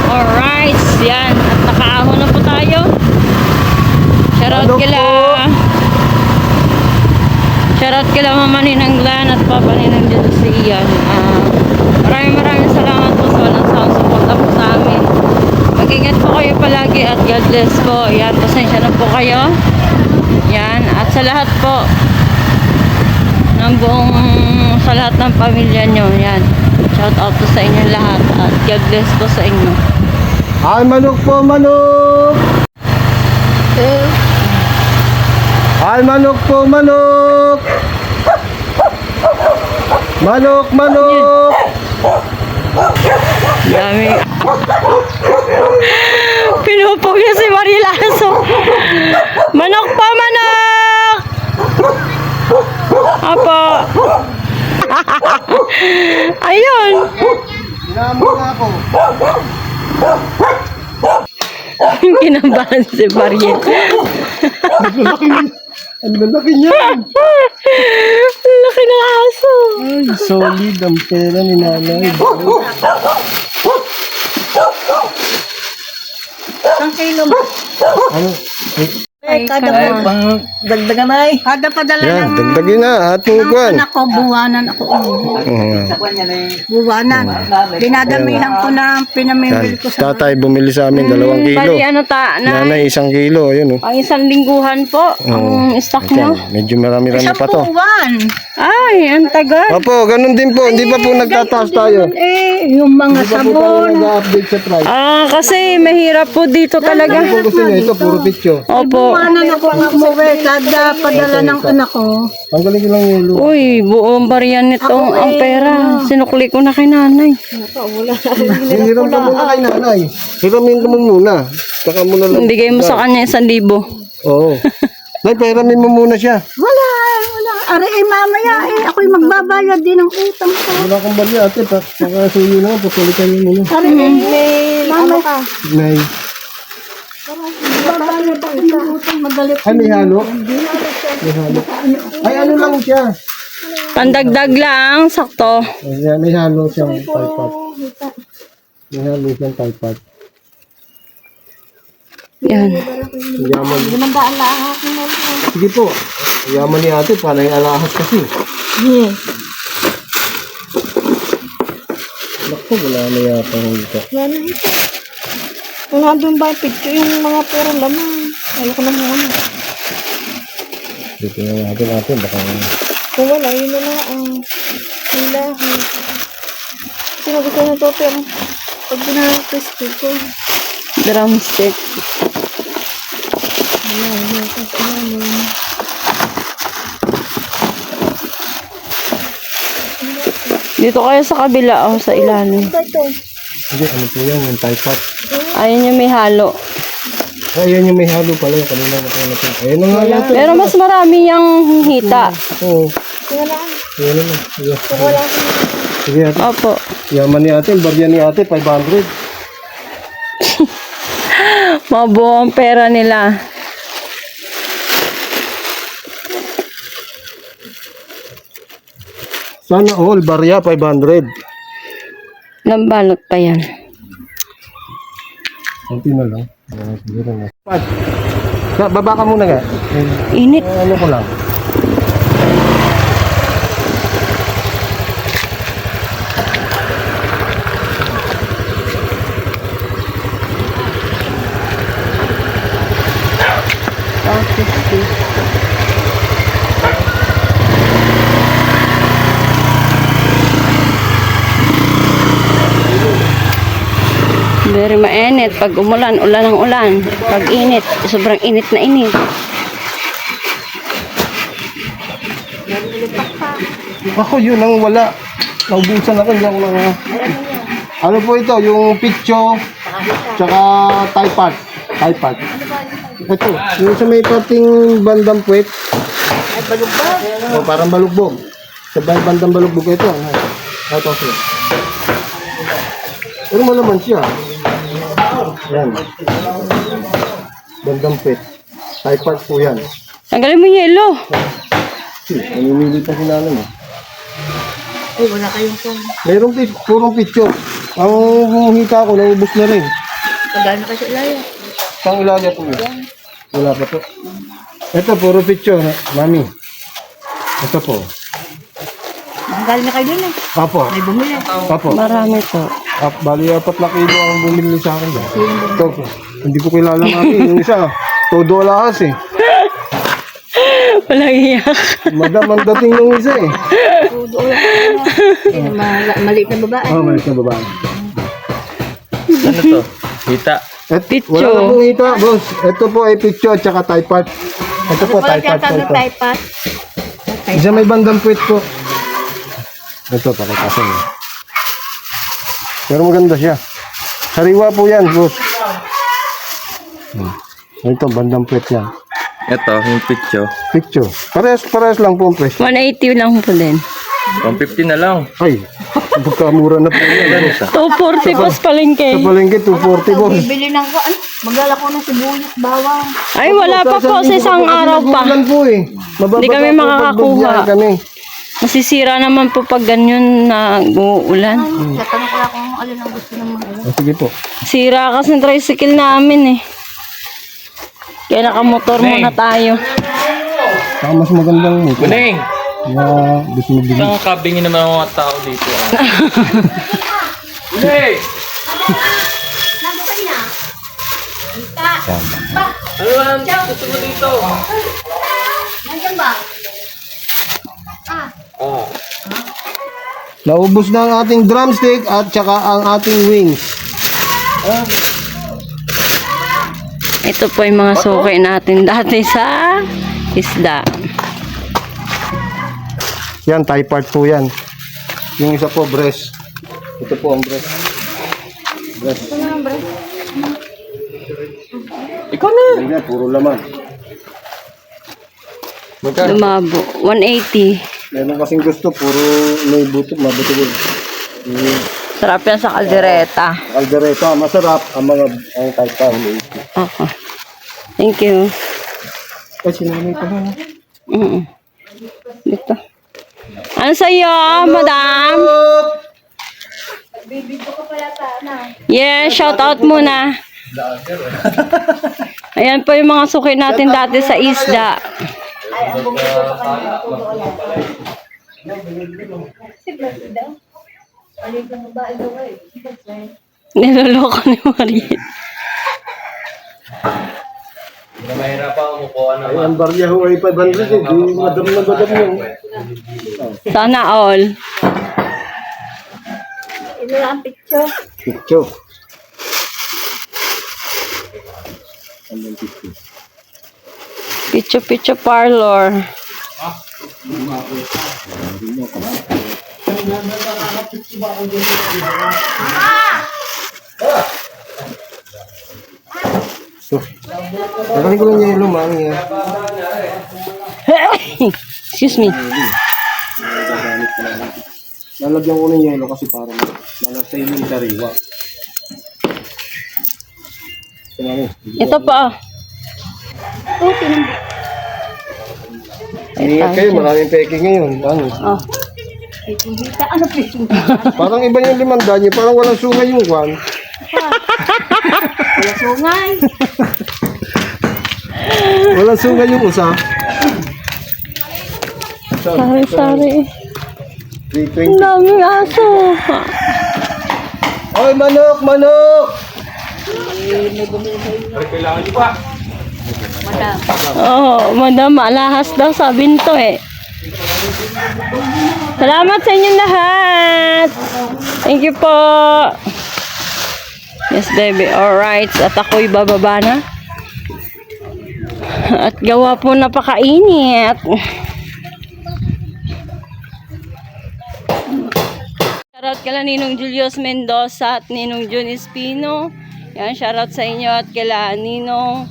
Alright, yan. At nakaahon na po tayo. Shoutout kila Mama Ninang Glan at Papa Ninang dito si Ian. Maraming salamat po sa walang sawang suporta po sa amin. Mag-ingat po kayo palagi at God bless po. Yan, pasensya na po kayo. Yan, at sa lahat po ng sa lahat ng pamilya nyo. Yan, shout out po sa inyo lahat at God bless po sa inyo. Ay, manok po, manok! Ay, manok po, manok! Manok, manok! Dami. Pinupog niya si Marilaso. Manok po, manok! Apo. Ayun. Sinamon na ako. Kinabahan si Mariel. Ang lalaki niya. Laki ng aso. Ay, solid ang pera ni nanay. Ang kilo mo. Ano? Kada mo. Dagdagan ay. Kada padala Yan, ng dagdagin na. Ating kwan. anak ko, buwanan ako. Buwanan. Dinadamihan ko na pinamimili ko sa Tatay bumili sa amin 2 kilo. Bali ano ta na? Nanay 1 kilo. Ayun oh. Ang isang lingguhan po ang stock nyo. Medyo marami-rami isang pa to. buwan. Ay, ang tagal. Opo, ganun din po. Hindi pa po nagtataas tayo. Yung mga Hindi pa po tayo sabon. nag-update sa price. Kasi mahirap po dito talaga. Kung gusto niyo, ito puro picture. Opo. Buwanan ako ang umuwi kada padala ng anak ko. Ang galing ko lang yelo. Uy, buong bariyan nitong ang pera. Sinukli ko na kay nanay. Hiram ka muna kay nanay. Hiramin ka muna. Saka mo na lang. Bigay mo sa kanya 1,000. Oo. Nay, pahiramin mo muna siya. Wala. Ari ay mamaya ako'y magbabayad din ng utang ko. Wala kang bali ate. Saka suyo na. Patulitan niyo muna. Ari ano ka? Nay. Magbabayad ako ng utang magalit. Ay, may halo. May halo. Ay, ano lang siya. Pandagdag lang, sakto. Ayan, may halo siyang palpat. May halo siyang palpat. Yan. Yaman. Limandaan lahat ng Sige po. Yaman ni ate. Para yung alahas kasi. Yes. Naku, wala na yata ito. Wala ito. Wala doon ba yung picture yung mga puro laman. Ayoko na muna. Dito na natin. Baka Kung wala, yun na lang ang ilahi. Sinabi ko na ito, pero pag pinaka-crispy ko, Drumstick. wala, kasi ilalim. Dito kayo sa kabila, sa ilalim. Ito. hindi, ano po yan? Yung Thai pot. Ayun yung may halo. Ay, yan yung may halo pala. Yung kanina natin. Ayun na nga natin. Pero mas marami yung hita. Oo. Wala. Ayun na. Sige. Wala. Sige ate. Opo. Yaman ni ate. Barya ni ate. 500. Mabuo ang pera nila. Sana all. Barya 500. Lambalot pa yan. Kunti na lang. Siguro na. Pat. Baba ka muna nga. Init. Ano ko lang. Very mainit. Pag umulan, ulan ng ulan. Pag init, sobrang init na init. Ako yun ang wala. Naubusan ako. Hindi ako lang. Ano po ito? Yung picture. Tsaka Thai pot. Thai pot. Ito. Yung sa may pating bandang puwet. Ay, balugbag. O, parang balugbog. Sa bandang balugbog ito. Ito siya. Pero malaman siya. Yan. Bandang puwet. Thai pot po yan. Tanggalin mo yung yelo. Namimili pa sila naman. Ay, wala kayong phone. Mayroong purong picture. Ang hita ko, naubos na rin. Magano ka sa ilaya? Saan ilagay po yun? Wala pa po. Ito, puro picture, mami. Ito po. Galing na kayo dun eh. Apo. May bumili. Apo. Marami po. Bali, 4 na kilo ang bumili sa akin. Ito po. Hindi ko kilala mami. Yung isa, todo alahas eh. Walang iyak. Madam, ang dating yung isa eh. Maliit na babae. Malis na babae. Ano to? Hita. Picture. Wala na pong hita, boss. Ito po ay picture tsaka type part. Ito po, type part po ito. Type part. Isa may bandang puwet po. Ito, pakitasan mo. Pero maganda siya. Sariwa po yan, boss. Ito, bandang puwet yan. Ito, yung picture. Picture. Parehas lang po ang presyo. 180 lang po din. 150 na lang. Ay, pagkamura na po yan. 240 po sa palengke. Sa palengke, 240 boss. Bibili ng ko. Ano? Maglalako ng sibuyas, bawang. Ay, wala pa po sa isang araw pa. Ulan po eh. Mababa Hindi kami po pag makakakuha. bigyan kami. Masisira naman po pag ganyan na uulan. Tatanong ko lang kung alin ang gusto ng mga ano. Sige po. Sira kasi ng tricycle namin eh. Kaya nakamotor muna tayo. Saka mas magandang nito. Kuning! Na bismillah. Isang kabingin naman ang mga tao dito. Kuning! Ano ang gusto mo dito? Nandiyan ba? Oh. Naubos na ang ating drumstick at saka ang ating wings. Ito po yung mga suki natin dati sa isda. Yan, type part po yan. Yung isa po, breast. Ito po ang breast. Breast. Ikaw na! Ayan, puro laman. Magkano? Lumabo. 180. Meron kasing gusto, puro may buto, mabuto din. Yung Sarap yan sa kaldereta. kaldereta, masarap ang mga ang type part. Ako. Thank you. Ay, sinamay pa na. Dito. Ano sa'yo, madam? Yeah, shout out muna. Ayan po yung mga suki natin dati sa isda. Niloloko ni Marie. Mahirap pa umukuha Ay, ang barya ho ay 500 eh. Di madam na madam yun. Sana all. Ito lang ang picture. Picture. Picho Picho Parlor. So, nakaling ko lang yelo, mami. Excuse me. Lalagyan ko ng yelo kasi para malasay yung sariwa. So, mami. Ito pa. Ingat kayo, maraming peking ngayon. Ano? Oh. Ano picture? Parang iba yung 500 niyo, parang walang sungay yung kwan. Wala sungay. Walang sungay yung usa. Sari-sari. 320. Ang daming aso. Oy, manok, manok! Kailangan nyo pa. Oh, madam, alahas daw sabi nito eh. Salamat sa inyong lahat. Thank you po. Yes, baby. Alright. At ako'y bababa na. At gawa po napakainit. Shoutout kala Ninong Julius Mendoza at Ninong Jun Espino. Yan, shoutout sa inyo at kala Ninong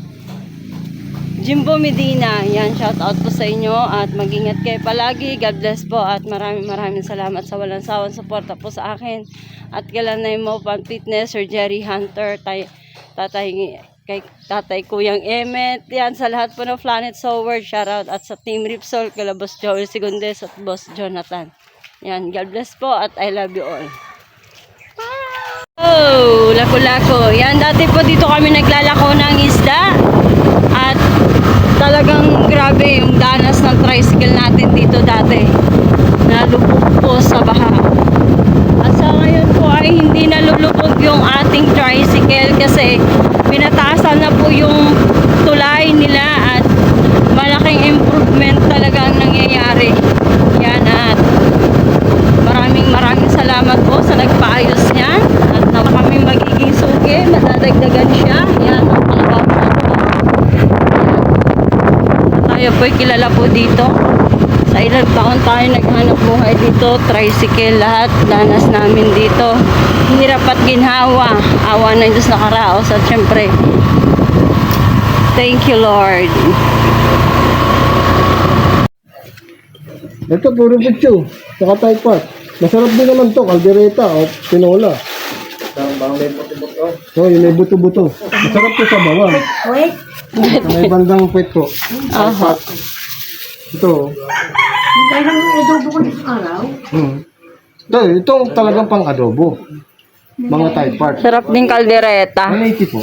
Jimbo Medina. Yan, shoutout po sa inyo at mag-ingat kayo palagi. God bless po at maraming salamat sa walang sawang suporta po sa akin. At kala Naimo Pan Fitness, Sir Jerry Hunter, tatay Kuyang Emet. Yan, sa lahat po ng Planet Sower, shoutout at sa Team Ripsol, kala Boss Joel Segundes at Boss Jonathan. Yan, God bless po at I love you all. Lapu-Lapu. Yan, dati po dito kami naglalako ng isda. At talagang grabe yung danas ng tricycle natin dito dati. Nalubog po sa baha. At sa ngayon po ay hindi nalulubog yung ating tricycle kasi pinataasan na po yung tulay nila at malaking improvement talaga ang nangyayari. Yan, at maraming salamat po sa nagpaayos niyan at na kami magiging suki, madadagdagan siya. Yan, ang pangalawa po. Tayo po'y kilala po dito. Sa ilang taon tayo naghanap buhay dito, tricycle, lahat, danas namin dito. Hirap at ginhawa, awa ng Diyos nakaraos at syempre, thank you Lord. Ito, puro pitso. Saka Thai part. Masarap din naman to, kaldereta o tinola. Oh, yun ay buto-buto. Masarap to sa bawang. Wait. May bandang puwet po. Aha. Ito. Dahil lang yung adobo ko sa araw. Ito talagang pang adobo. Mga Thai part. Sarap din kaldereta. 180 po.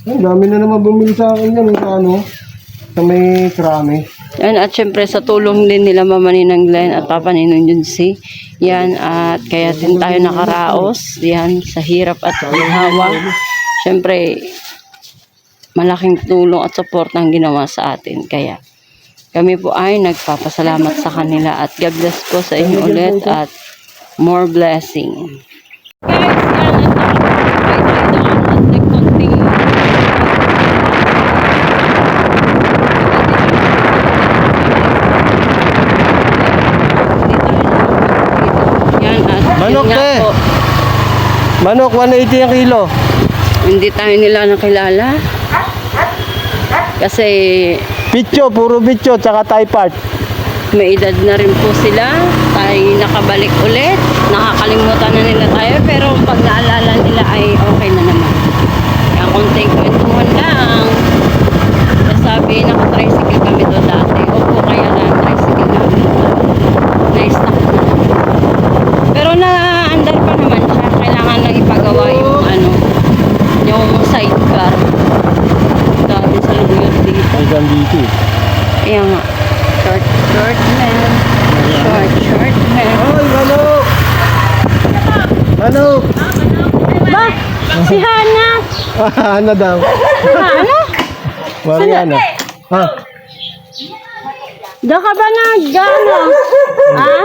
Ang dami na naman bumili sa akin yan. Sa may krami. Yan, at syempre sa tulong din nila Mama Ninang Glenn at Papa Ninong Junsi. Yan, at kaya din tayo nakaraos. Yan, sa hirap at ginhawa. Syempre, malaking tulong at support ang ginawa sa atin. Kaya kami po ay nagpapasalamat sa kanila at God bless po sa inyo ulit at more blessing. Guys, yan, at nag-continue. Yan, at Manok, yun nga eh. po, Manok, 180 ang kilo. hindi tayo nila nakilala. Kasi Pitcho, puro pitcho, tsaka Thai part. may edad na rin po sila. Tayo nakabalik ulit. Nakakalimutan na nila tayo. Pero pag naalala nila ay okay na naman. Kaya konting kwentuhan lang. Sabi, naka-tricycle kami doon dati. Opo, kaya na tricycle namin. Na-stock na. Pero na-under pa naman siya. Kailangan lang ipagawa yung yung sidecar. Dami sa luyot dito. Hanggang dito. Kaya nga. Short man. Short man. Ay, manok! Manok! Ba? Si Hana. Ano daw? Hana? Mariana. Ha? Doon ka ba nag-ano? Ha?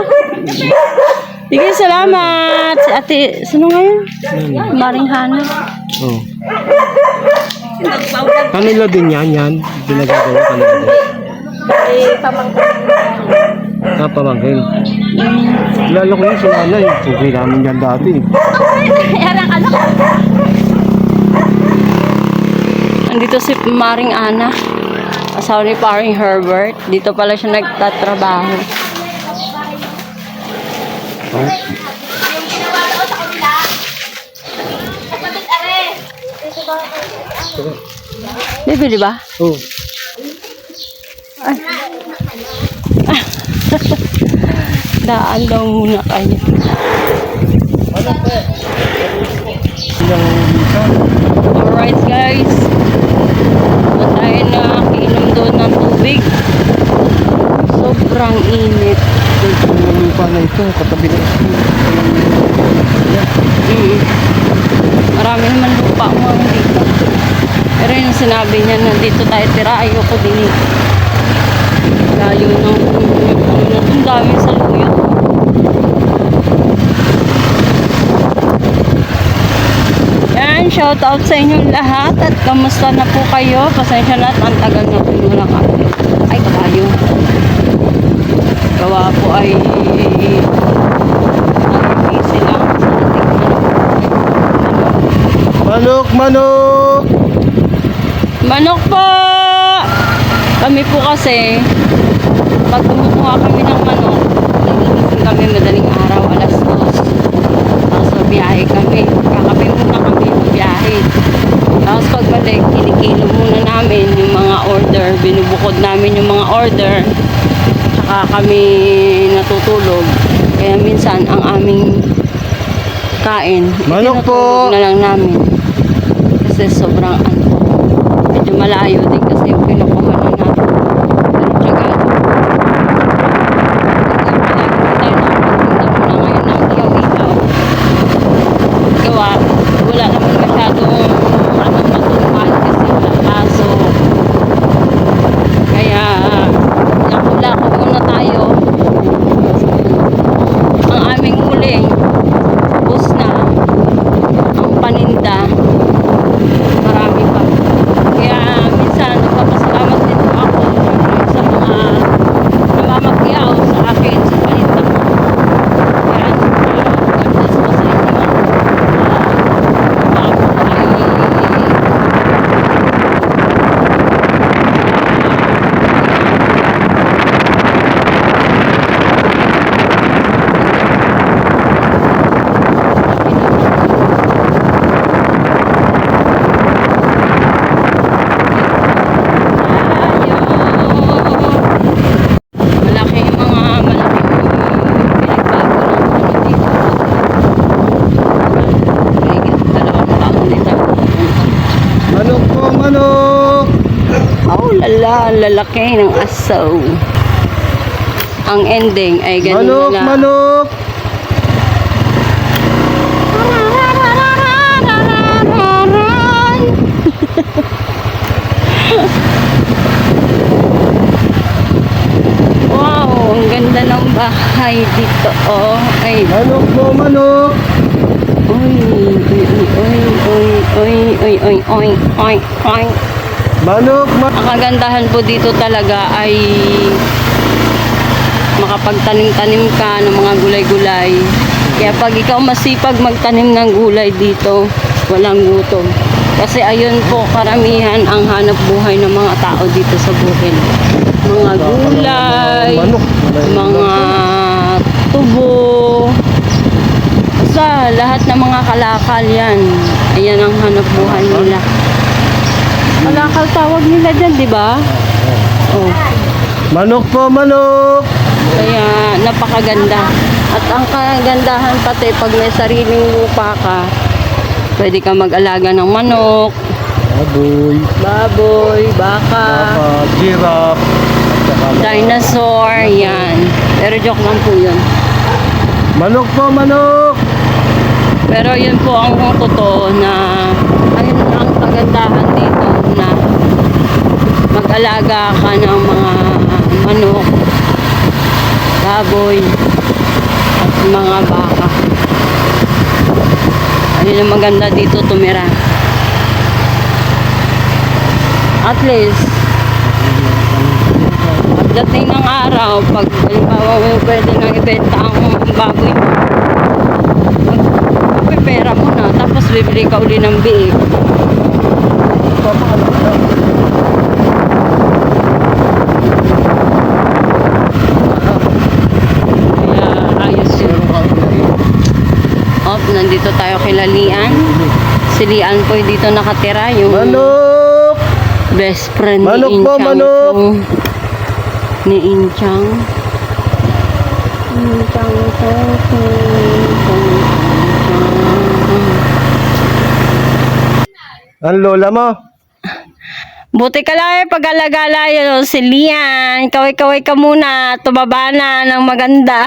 Sige, salamat. Si ate, sino ngayon? Maring Hana. Oh. Kanila din yan. Pinagagawa kanila din. Pamangkin. Lalo ko yun sa nanay. Sugay namin yan dati. Andito si Maring Ana. Asawa ni Paring Herbert. Dito pala siya nagtatrabaho. Bibili ba? Oh. Daan daw muna kayo. Alright guys. Tayo na kiinom doon ng tubig. Sobrang init. Yung lupa na ito, katabi na ito. Marami naman lupa mo dito. Pero yung sinabi niya na dito tayo tira, ayoko din eh. Layo ng ang dami sa luyot. Yan, shout out sa inyong lahat at kamusta na po kayo? Pasensya na at ang tagal na po yung walang upload. Ay, kabayo. Gawa po ay busy lang. Manok, manok! Manok po! Kami po kasi, pag kumukuha kami ng manok, nagigising kami madaling araw, alas 2. Tapos mabiyahe kami. Kakape muna kami mabiyahe. Tapos pagbalik, kinikilo muna namin yung mga order. Binubukod namin yung mga order. Tsaka kami natutulog. Kaya minsan, ang aming kain. Manok po. Itinutulog na lang namin. Kasi sobrang medyo malayo din kasi yung kinukuha na natin. Pero tiyagado. Tayo na ngayon ng ilaw-ilaw. Gawa, wala naman masyadong matutunan kasi wala kaso. Kaya, lako-lako muna tayo. Ang aming huli, ubos na. Ang paninda, marami pa. Kaya, minsan, nagpapasalamat din po ako sa mga namamagyaw sa akin sa paninda ko. Kaya, God bless po sa inyo. Baka po ay malaking pinagbago ng ano dito. Higit 2 taon dito. Manok po, manok! Oh, lala, lalaki ng asaw. Ang ending ay ganun Manok, na lang. manok! Wow, ang ganda ng bahay dito. Oh, ay, Manok po, manok! oy, oy, oy, oy, oy, oy, oy, oy, oy. Manok, Ang kagandahan po dito talaga ay makapagtanim-tanim ka ng mga gulay-gulay. Kaya pag ikaw masipag magtanim ng gulay dito, walang gutom. Kasi ayun po karamihan ang hanap buhay ng mga tao dito sa bukid. Mga gulay, manok. mga tubo, sa lahat ng mga kalakal yan. Ayan ang hanap buhay nila. Kalakal tawag nila dyan, di ba? Oh. Manok po, manok! Kaya napakaganda. At ang kagandahan pati pag may sariling lupa ka, pwede ka mag-alaga ng manok, Baboy, baboy, baka, giraffe, at saka dinosaur, yan. Pero joke lang po yun. manok po, manok! Pero yun po ang totoo na ayun ang kagandahan dito na mag-alaga ka ng mga manok, baboy, at mga baka. Ayun ang maganda dito tumira. At least, pagdating ng araw, pag halimbawa mo pwede nang ibenta ang baboy mo, magpipera mo na, tapos bibili ka uli ng biik. Kaya ayos yun. Nandito tayo kay Lalian. Si Lian po dito nakatira, yung Manok! best friend Manok ni po, Inchang. manok! po. Ni Inchang. Inchang po, Inchang. Ang lola mo? Buti ka lang pag-alagala yun, si Lian. Kaway-kaway ka muna, tumaba na ng maganda.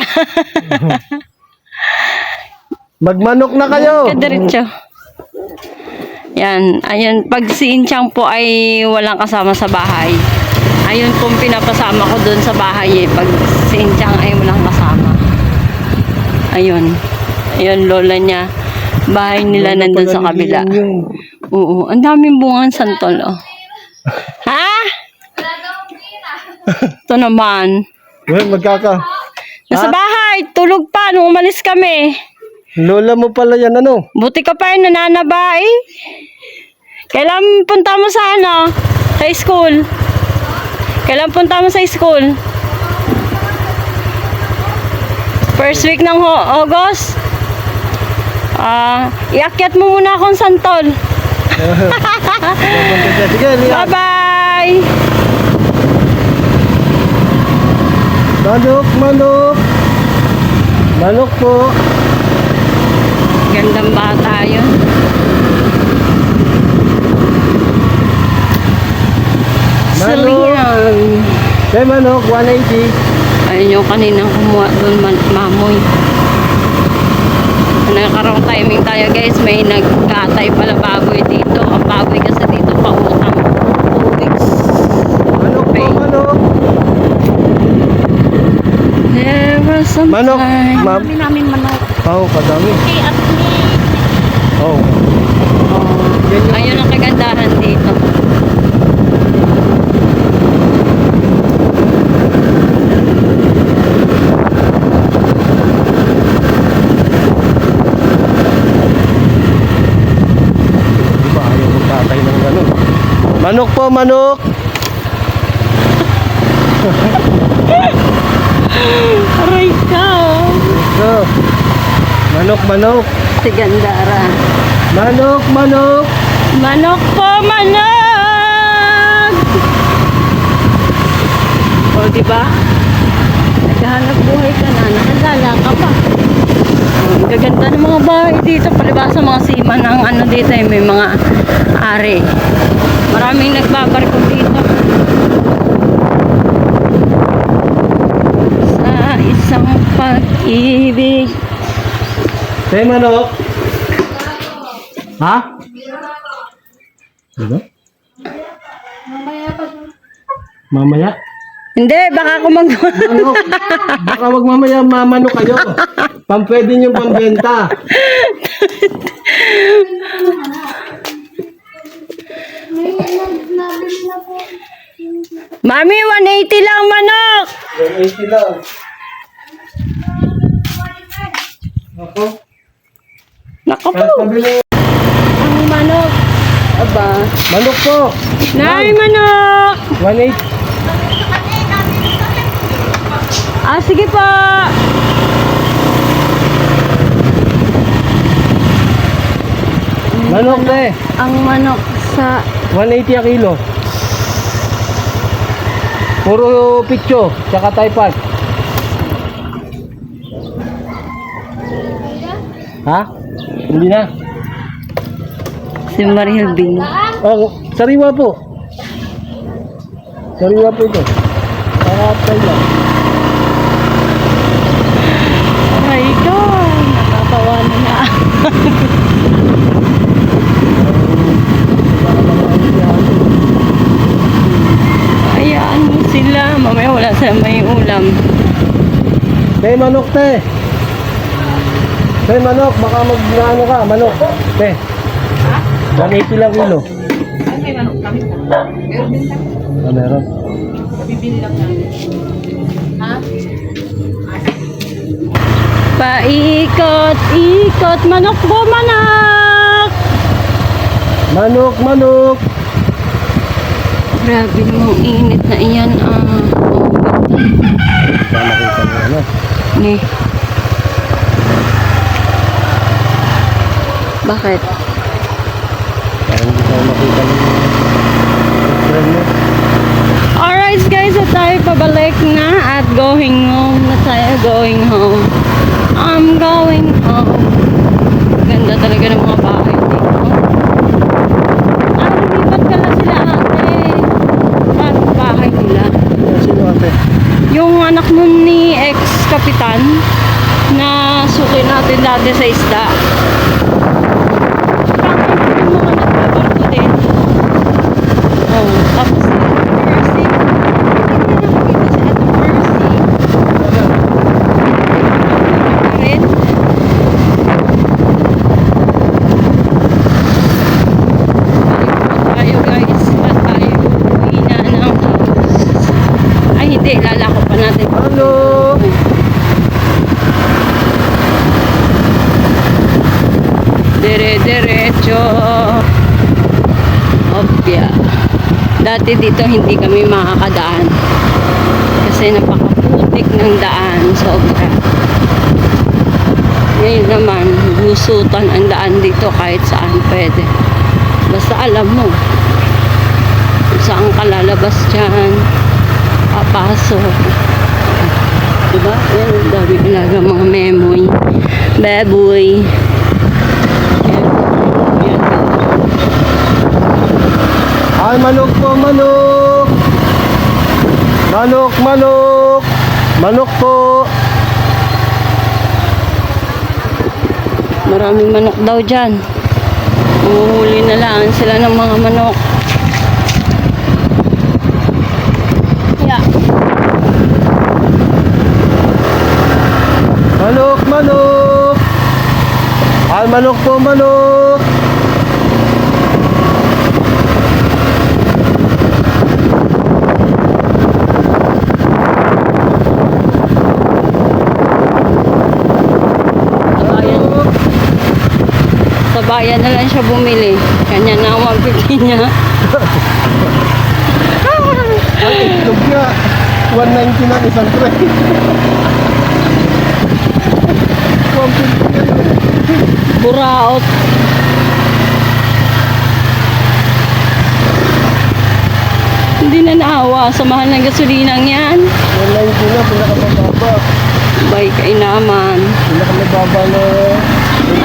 Magmanok na kayo! Kadiretso. Yan, ayun, pag si Inchang po ay walang kasama sa bahay, ayun pong pinapasama ko doon sa bahay eh, pag si Inchang ay walang kasama. Ayun, ayun, lola niya. Bahay nila nandun sa kabila. Oo, ang daming bungan santol, oh. Ha? Ito naman. Well, Nasa bahay, tulog pa nung umalis kami. Lola mo pala yan, ano? Buti ka pa rin nananaba eh. Kailan punta mo sa ano? Sa school? Kailan punta mo sa school? First week ng August? Iakyat mo muna akong santol. Sige, Lian. Bye-bye! Manok, manok! Manok po! Magandang bata yun. Manok. Salihan. Kay manok, 180. Ayun yung kaninang kumuha doon, mamoy. Nagkaroon timing tayo guys, may nagkatay pala baboy dito. Ang baboy kasi dito pa utang 2 weeks. Manok po, manok. There was some Manok, time. ma'am. Kami namin manok. Oh, kadami. Okay, at me. Oh. Oh, ayun ang kagandahan dito. Di ba ayaw magtatay ng gano'n? Manok po, manok. Aray ka! So, manok, manok. Si Gandara. Manok, manok. Manok po, manok! O, diba? Naghahanap buhay ka na, nakadala ka pa. Ang gaganda ng mga bahay dito, palibasa mga seaman ang ano dito, may mga ari. Maraming nagbabarko dito. Sa isang pag-ibig. Kay manok. Ha? Diba? Mamaya? Hindi, baka ako Manok. Baka wag mamaya mamanok kayo. Pwede nyo pambenta. Mami, 180 lang manok! 180 lang. Ako? Nako po! Kahit pabili. Ang manok. Aba. Manok po. Nay, manok! 180. Ah, sige po! Manok te. Ang manok sa... 180 ang kilo. Puro pitcho, tsaka taipan. Ha? Hindi na. Si Mariel Bing. Oh, sariwa po. Sariwa po ito. Pakapay lang. Ay, ko! Nakatawa na. Hayaan mo sila. Mamaya wala sila may ulam. Kay manok te. Kay manok, baka mag-ano ka, manok. Te. 180 lang kilo. May manok kami na. Meron din kami. Ah, meron. Bibili lang namin. Ha? Paikot, ikot, manok po, manok! Manok, manok. Grabe namang init na iyan. Sana kita mo ano. Ni. Bakit? Para hindi tayo makita ng friend mo. Alright guys, so tayo pabalik na at going home na tayo. Going home. I'm going home. Ganda talaga ng mga bahay dito. Ah, lumipat pala sila ate. Paano bahay nila? Sino ate? Yung anak nun ni ex-kapitan na suki natin dati sa isda. Parang yung mga nagbabarko din. Oh, tapos si Percy. Hindi ko na nakikita si Ate Percy. Rin. Tayo guys. At tayo uwi na ng... Ay hindi, lalako pa natin. Ano? Dire-diretso. Opya. Dati dito hindi kami makakadaan. Kasi napakaputik ng daan. Sobra. Ngayon naman, gusutan ang daan dito kahit saan pwede. Basta alam mo kung saan ka lalabas dyan, papasok. Diba? Yan, dami ilaga mga memoy. Baboy. manok po, manok. Manok, manok. Manok po. Maraming manok daw dyan. Umuhuli na lang sila ng mga manok. Yeah. Manok, manok. Ay, manok po, manok. Sa bayan na lang siya bumili. Kanya na ang 150 niya. Ay, itlog nga. 190 na isang tray. 150. Buraot. Hindi na naawa sa mahal ng gasolinang yan. 190 na, pinakamababa. Bay kainaman. Pinakamababa na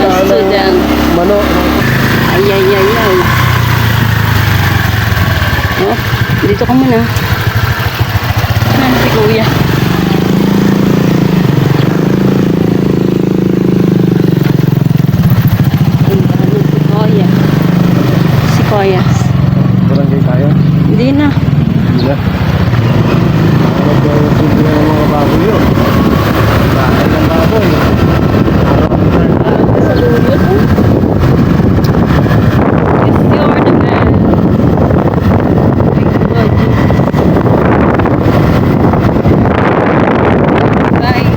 Accident. manok. Ay, ay, ay, ay. Oh, dito ka muna. Si Kuya. Ang dami si Kuya. Si Kuya. Barangay tayo. Hindi na. Hindi na. Nag-silbi na ng mga baboy yun. Bahay ng baboy. Sa lulot, oh. Yes, you're the man. Thank you, Lord Jesus. Bye.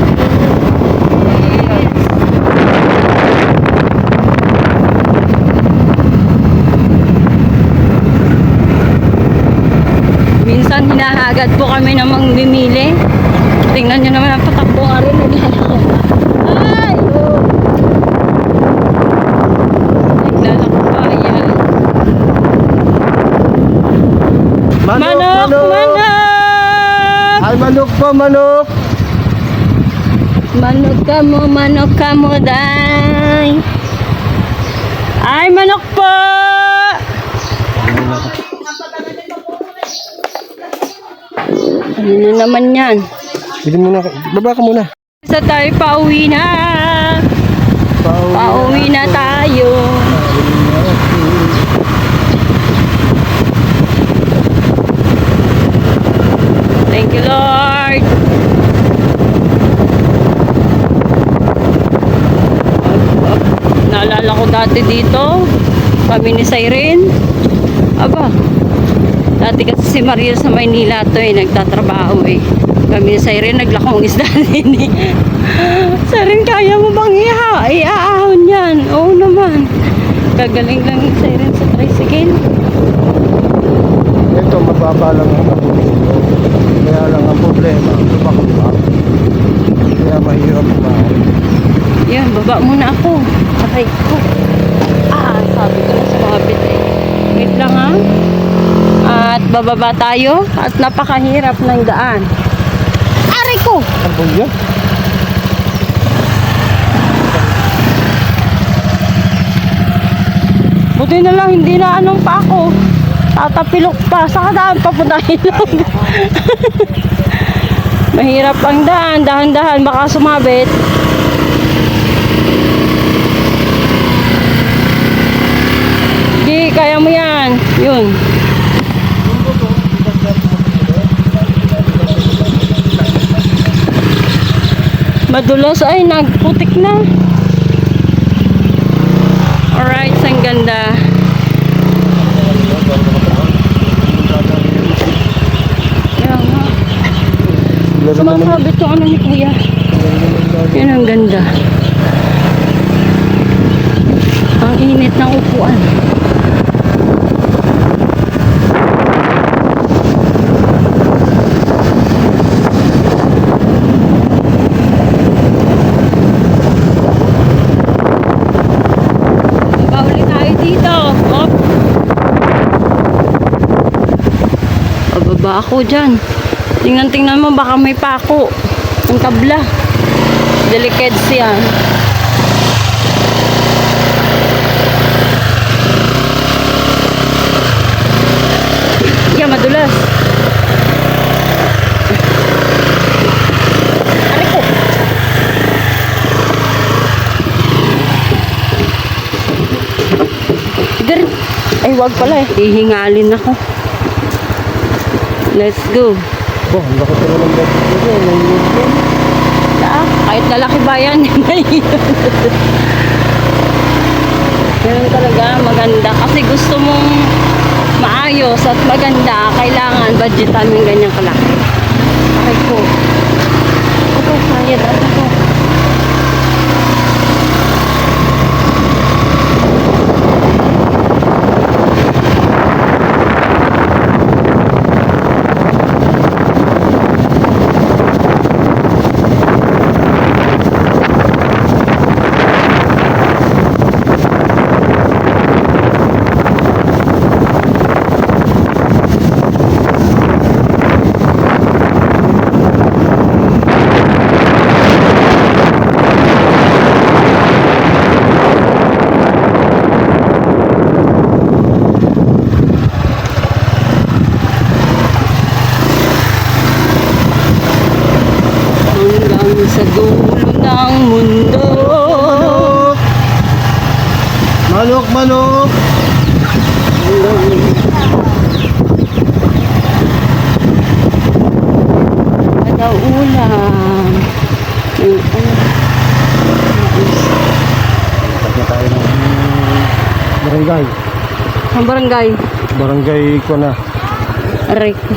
Minsan hinahagad po kami ng mamimili. Tingnan nyo naman ang patakbo nga rin. Naglalako. Ay! Oh. Naglalako pa. Ayan. Manok! Manok! Ay, manok po, manok. Manok ka mo, day. Ay, manok po! Ano na naman yan? Pili muna. Baba ka muna. Sa tayo, pauwi na. Pauwi na tayo. Thank you, Lord. Naalala ko dati dito, kami ni Siren. Aba, dati kasi si Maria sa Maynila to nagtatrabaho Kami ni Siren, naglakong isda din Siren, kaya mo bang iaahon yan? Oo naman. Gagaling lang ni Siren sa tricycle. Ito, mababa lang ang abulito. Kaya lang ang problema, lubak-lubak. Kaya mahirap ba? Yan, baba muna ako. Aray ko. Sabi ko na sa mga wait lang ha. At bababa tayo. At napakahirap ng daan. Aray ko! Ang bulya? Buti na lang, hindi na anong pa ako. Tatapilok pa. Saka daan papuntahin lang. Mahirap ang daan. Dahan-dahan. Baka sumabit. Di, kaya mo yan. Yun. Madulas ay nagputik na. Alright, ang ganda. Kaya nga. Sumasabit yung ano ni Kuya. Yan ang ganda. Ang init ng upuan. Bauli tayo dito. Hop. Pababa ako dyan. Tingnan mo, baka may pako. Ang kabla. Delicate yan. Ay, wag pala eh. Ihingalin ako. Let's go. Oh, ang laki pala ng bote dito. May movement. Kahit lalaki ba yan, ganun talaga, maganda. Kasi gusto mong maayos at maganda, kailangan budgetan ng ganyang kalaki. Okay po. Ito, sayad. Ano to? Hanggang sa dulo ng mundo. Manok, manok! Kada ulam. Yung Tapos na tayo ng barangay. ang barangay. Barangay ko na. Aray ko.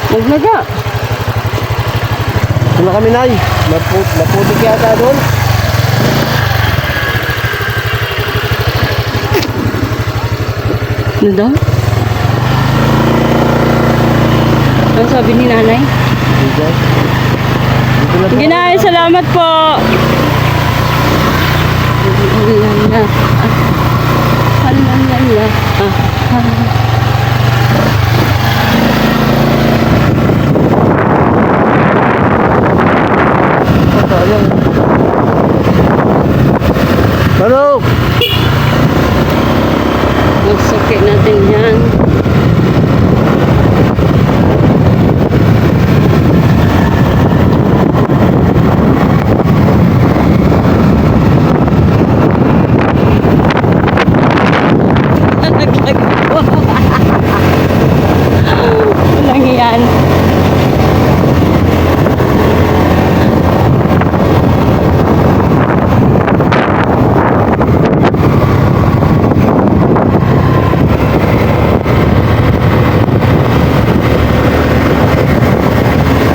Maglaga. Ito na kami, Nay. Naputik yata doon. Ano daw? Ano sabi ni nanay? Dito. Dito na Sige na, salamat po. Alala. Alala. Manok! Magsakit natin yan. Walang yan.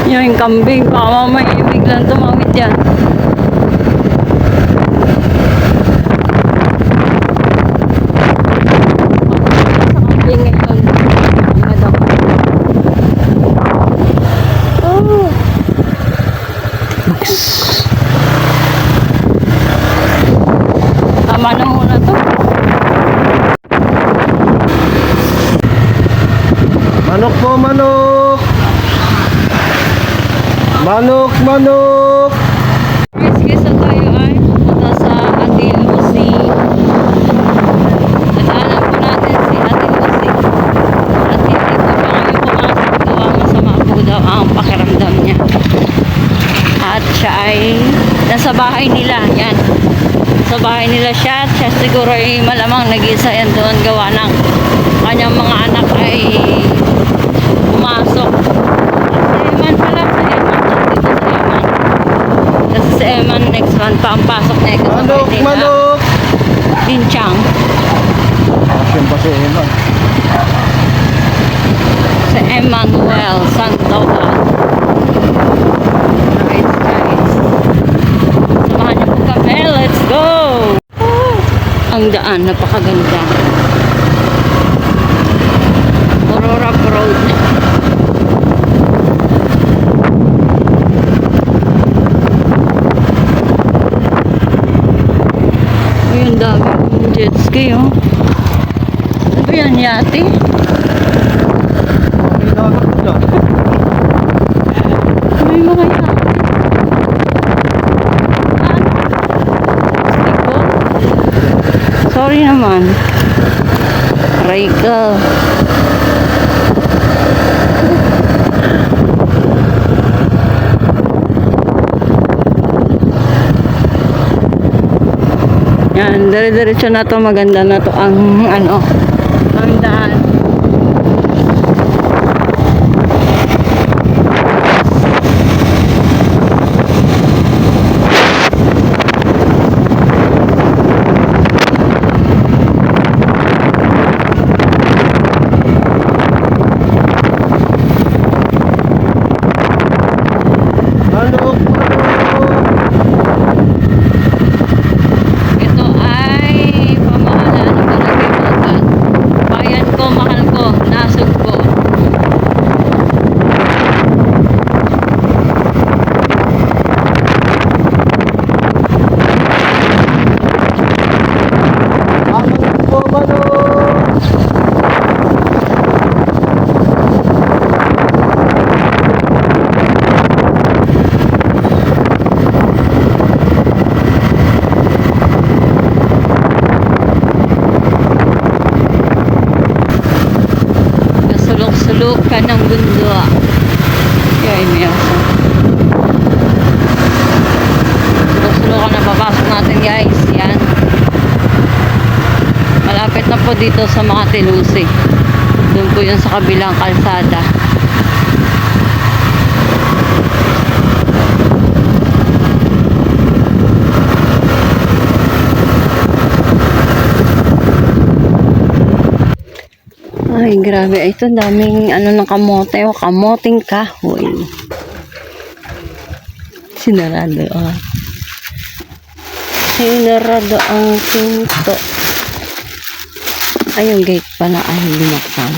Yung kambing, baka mamaya biglang tumawid yan. Sa kambing ngayon, ang daw. Oh. Tama na muna to. Manok po, manok! Manok, manok! Sige sa tayo ay pupunta sa Ate Lucy. Nadaanan po natin si Ate Lucy. At hindi po pa kami pumasok gawa masama po daw ang pakiramdam niya. At siya ay nasa bahay nila. Yan. Sa bahay nila siya. At siya siguro ay malamang nag-isa yan doon gawa ng kanyang mga anak ay pumasok. At si Eman pala. Sa Eman. Dito sa Eman. Kasi si Eman next month pa ang pasok niya. Manok, manok! Dinchang. Action pa si Emma. Sa Emmanuel Sandoval. Guys, guys. Samahan niyo po kami. Let's go! Ang daan, napakaganda. Aurora Road. Ayun, dami jet ski, oh. Ano ba yan, yate? May mga yate. Sorry naman. Rachel. Yan, dire-diretso na to, maganda na to ang ano, ang daan. Manok! Ito ay pamahalaan ng Barangay Bulacan. Bayan ko, mahal ko, nasog ko. Manok po, manok! Kasulok-sulok ka ng bundwa. Kaya may aso. Sulok-sulok ka na papasok natin guys. Yan. Malapit na po dito sa mga Tilusi. Doon po yun sa kabilang kalsada. Ay, grabe. Ito, daming ano ng kamote. O, kamoting kahoy. Sinarado, ah. Sinarado ang pinto. Ay, yung gate pala ay binaksan.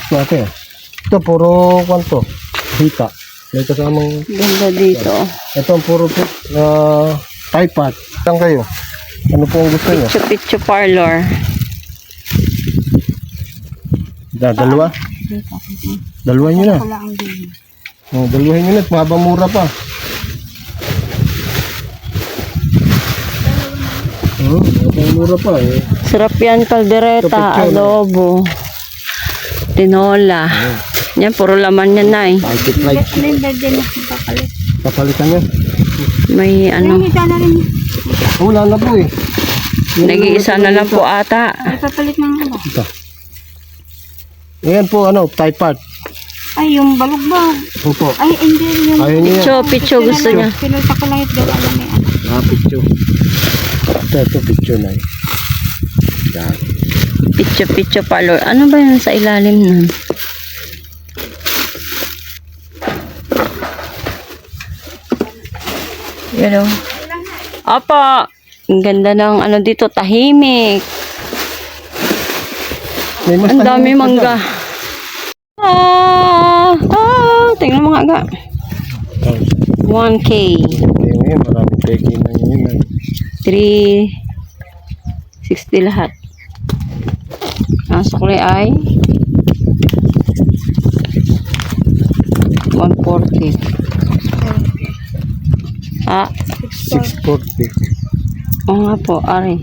Ate, ito puro kwanto. Hita. May kasamang... Ganda dito. Ito ang puro typepad. Saan kayo? Ano po ang gusto niyo? Pichu parlor. Dalawa? Dalawa nyo na. Oh, dalawahin nyo na. Mahabang mura pa. Mahabang mura pa eh. Sarap yan, kaldereta, Kapityon. adobo, tinola. Yan, puro laman yan na eh. Multiply. Papalitan nyo. May ano, Oh, wala na po eh. nag-iisa na lang po ata. Ipapalit ng ano? Ito. Ayan po, typepad. Ay, yung balugbog. Opo. Ay, hindi. Yung Ayaw niya. Picho gusto niya. pinulta ko lang ito. Alam mo yan. Picture. Ito, picture na eh. Yan. Picho parlor. Ano ba yun sa ilalim nun? Yan o. Apa, ang ganda ng ano dito, tahimik. May mas Ang dami tahimik pa mangga. Tingnan mo nga ga. dyan. 1K. Okay, ngayon, maraming peki na yun. 360 lahat. Ang sukli ay 140. Ah, 640. oo nga po, ari.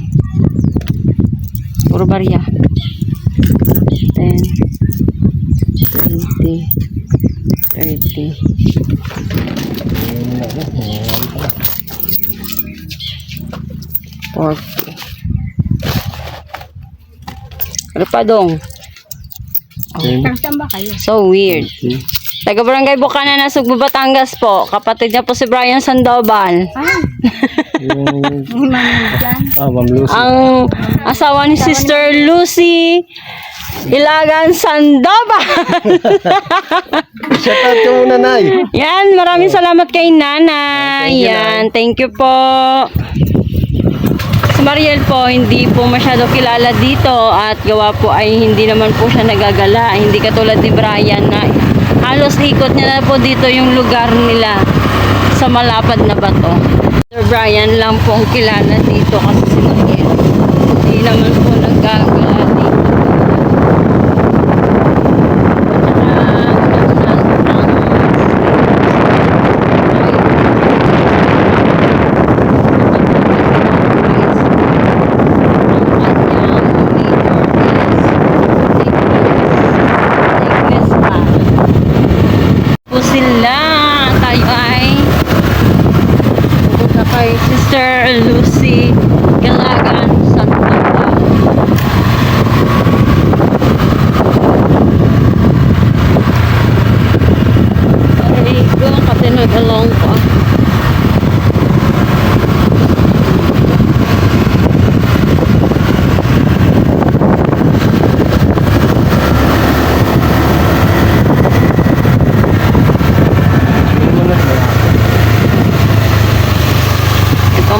Puro barya. 10, 20, 30. Ayun na, marami pa. 40. Ano pa dong? Okay. Saan ba kayo? So weird. Okay. Taga Barangay Bukanan na Sugbo, Batangas po. Kapatid niya po si Brian Sandoval. Yung, Dyan. Ma'am Lucy. Ang asawa ni Sister Lucy Ilagan Sandoval. Shout out ka muna, Nay. Yan, maraming salamat kay Nanay. Yan, thank you po. Si Mariel po, hindi po masyado kilala dito at gawa po ay hindi naman po siya nagagala. Hindi katulad ni Brian na halos ikot niya na po dito yung lugar nila sa malapad na bato. Sir Brian lang po ang kilala dito kasi si Mariel. Hindi naman po nagagala dito. Po sila. Tayo ay pupunta kay Sister Lucy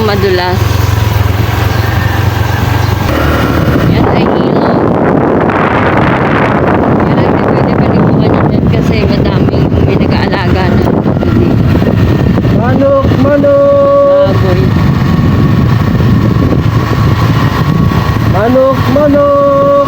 madulas. Yan ay ilog. Yan ay hindi pwede palibukan yan dyan kasi madaming may nag-aalaga na hindi Manok, manok! baboy. Manok, manok!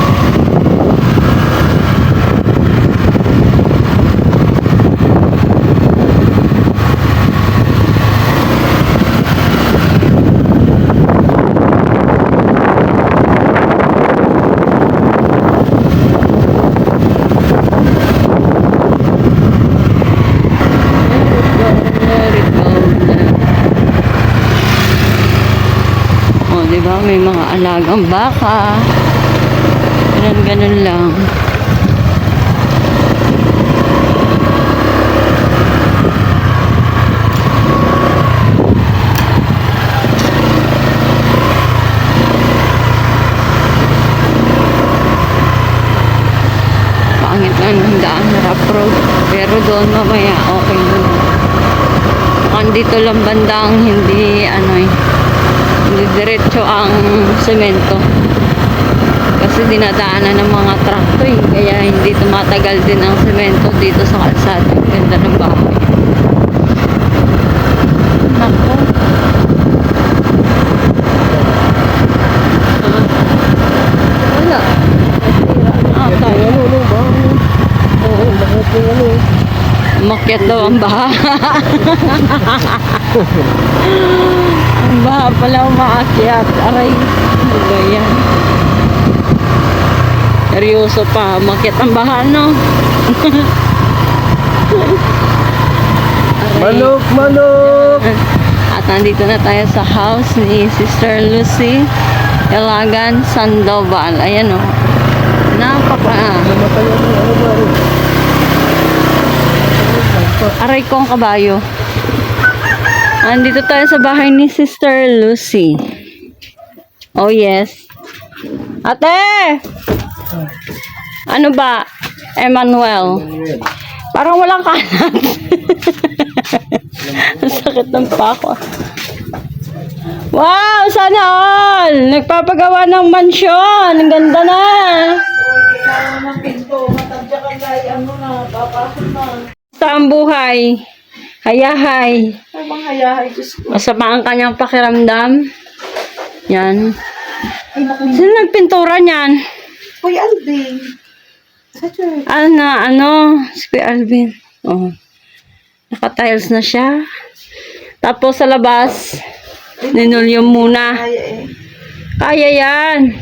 Let it go na. Oh, di ba? May mga alagang baka. Ganun lang. Pangit lang ng daan na rough road. Pero doon mamaya okay na. Dito lang bandang hindi hindi diretso ang semento kasi dinadaanan ng mga truck to eh. Kaya hindi tumatagal din ang semento dito sa kalsada. Ganda ng bahay. Nako. Wala. Nasira ang atay. Oo, bakit yung Umakyat daw ang baha. Ang baha pala umaakyat. Aray. Ano ba yan? Seryoso pa. Umakyat ang baha, no? Aray. Manok, manok! At nandito na tayo sa house ni Sister Lucy Ilagan Sandoval. Ayan, o. Napaka... Namatay ang ano ba? Aray ko ang kabayo. Andito tayo sa bahay ni Sister Lucy. Oh yes. Ate! Ano ba? Emmanuel. Parang walang kanan. Ang sakit ng pako. Wow! Sana all! Nagpapagawa ng mansyon. Ang ganda na. Basta ang buhay. Hayahay. Habang hayahay, Diyos ko. Masama ang kanyang pakiramdam. Yan. Ay, naku. Sino nagpintura niyan? Kuya Alvin. Sa church. Si Kuya Alvin. Oh. Naka-tiles na siya. Tapos sa labas, linoleum muna. Kaya eh. Kaya yan.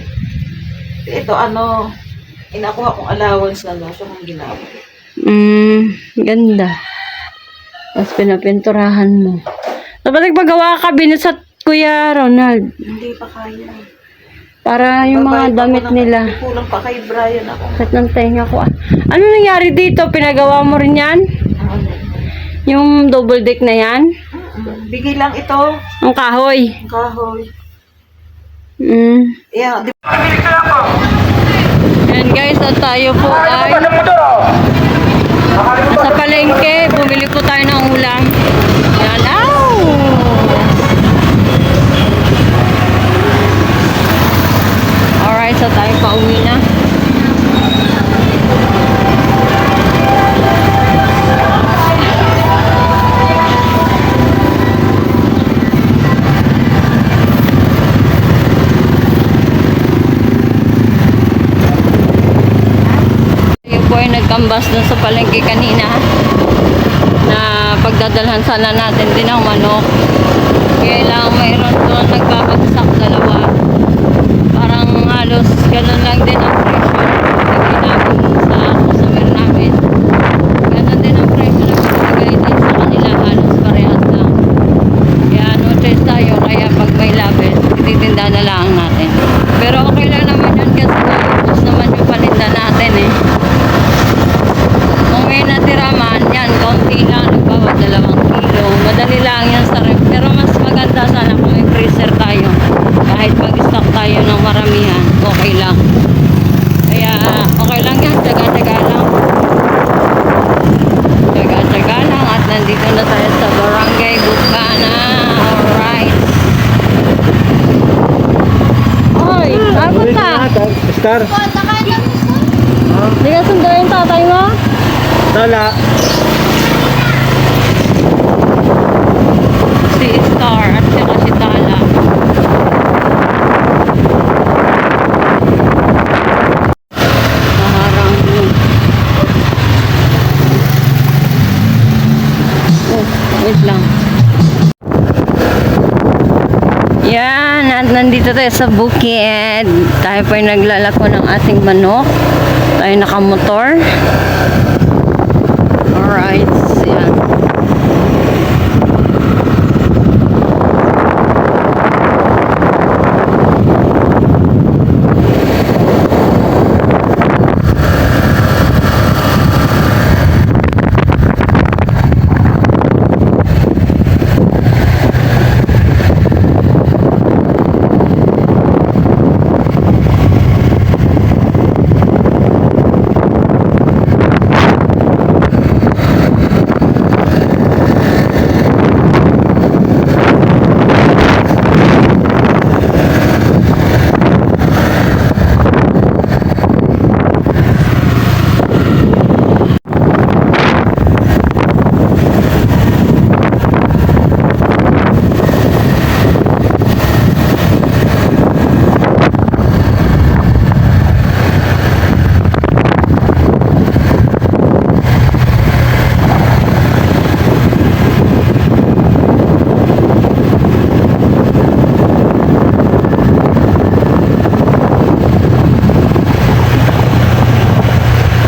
Ito inakuha kong allowance na lang siya kung ginawa. Ganda. Tapos pinapinturahan mo. Dapat nagpagawa ka sa Kuya Ronald. Hindi pa kaya. Para yung mga damit nila. Kulang pa kay Brian ako. Sakit ng tenga ko. Ano nangyari dito? Pinagawa mo rin yan? Yung double deck na yan? Bigay lang ito. Ang kahoy. Ang kahoy. Yeah, di Yan guys, at tayo po ay nasa palengke. Bumili po tayo ng ulam. Yan. Ow! Alright, so tayo pa uwi na. Ay nagkambas dun sa palengke kanina na pagdadalhan sana natin din ang manok. Kaya lang mayroon doon nagbabagsak dalawa. Parang halos ganun lang din ang presyo na namin sa customer namin. Ganun din ang presyo na pinagay din sa kanila, halos parehas lang. Kaya no choice tayo, kaya pag may label ititinda na lang natin. Pero okay lang naman yun kasi naubos naman yung paninda natin eh. Kung may natira man, yan, konti lang, nagbawa 2 kilo. Madali lang yan sa ref. Pero mas maganda sana kung may freezer tayo. Kahit mag-stock tayo ng maramihan, okay lang. Kaya, okay lang yan, tsaga-tsaga lang. Tsaga-tsaga lang. At nandito na tayo sa Barangay Bukana. Alright. Star. Hindi ka sunduin yung tatay mo? Dala. Si Star at saka si Tala. Naharang yun. Oh, wait lang. Yan, at nandito tayo sa bukid. Tayo pa yung naglalako ng ating manok. Tayo nakamotor. Alright, yan.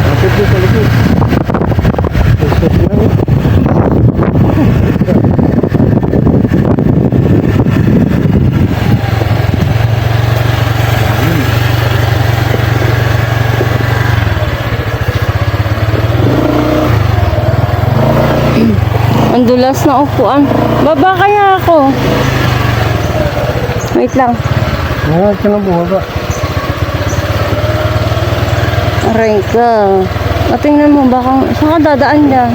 Kapit mo sa likod. Stop lang. Ang dulas na upuan. Baba kaya ako. Wait lang. Ngayon ka na bumaba. Aray ka. Tingnan mo, baka saan ka dadaan dyan?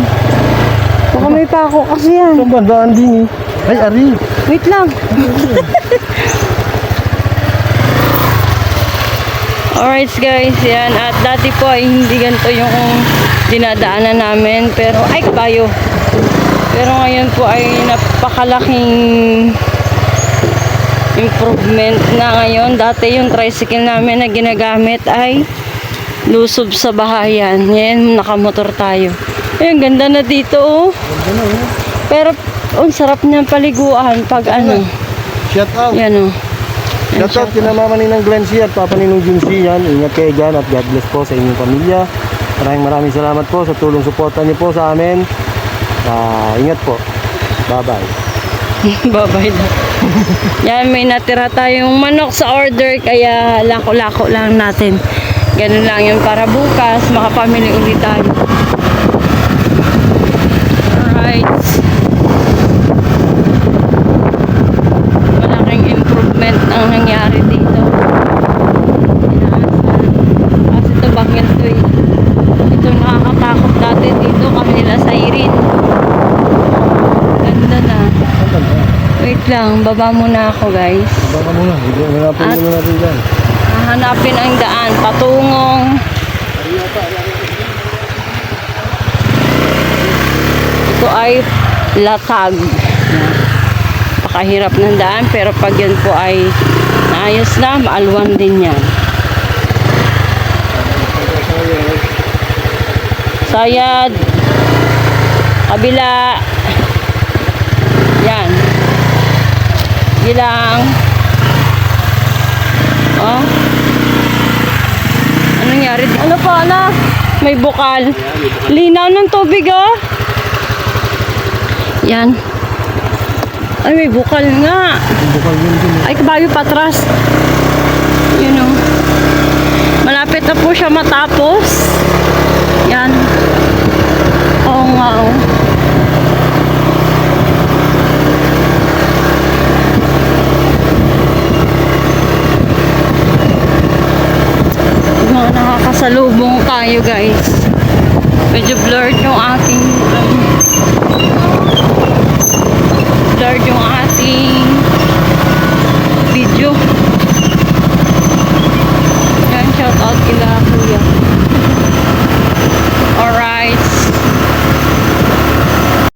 Baka may pako kasi yan. Saan ba? Daan din eh. Ay, ari. Wait lang. Alright guys, yan. At dati po ay hindi ganito yung dinadaanan namin. Pero, ay kabayo. Pero ngayon po ay napakalaking improvement na ngayon. Dati yung tricycle namin na ginagamit ay lusob sa bahayan. Ngayon nakamotor tayo. Ayun, ganda na dito oh. Pero, ang sarap niyang paliguan pag ano. Shout out. Yan oh. Yan, Shout out kina Mama Ninang Glency at Papa Ninong Junsi yan. Ingat kayo dyan at God bless po sa inyong pamilya. Maraming salamat po sa tulong suporta niyo po sa amin. Ingat po. Bye-bye. Babay na. Yan, may natira tayong manok sa order kaya lako-lako lang natin. Ganun lang yun para bukas makapamili ulit tayo. Alright. Malaking improvement ang nangyari dito. Kasi ito bakit ito eh. Ito nakakatakot dati dito kami nila sa Irin. Ganda na. Wait lang, baba muna ako guys. Baka muna. Hanapin At- muna natin dyan. Hahanapin ang daan patungong ito ay latag. Pakahirap ng daan pero pag yan po ay naayos na, maalwan din yan. Sayad kabila yan bilang oh. Ano nangyari? Ano pa na? May bukal. Linaw ng tubig oh. Yan. Ay may bukal nga. Bukal yun din. Ay kabayo patras. Yun oh. Malapit na po siya matapos. Yan. Oo nga oh. Mga nakakasalubong tayo guys. Medyo blurred yung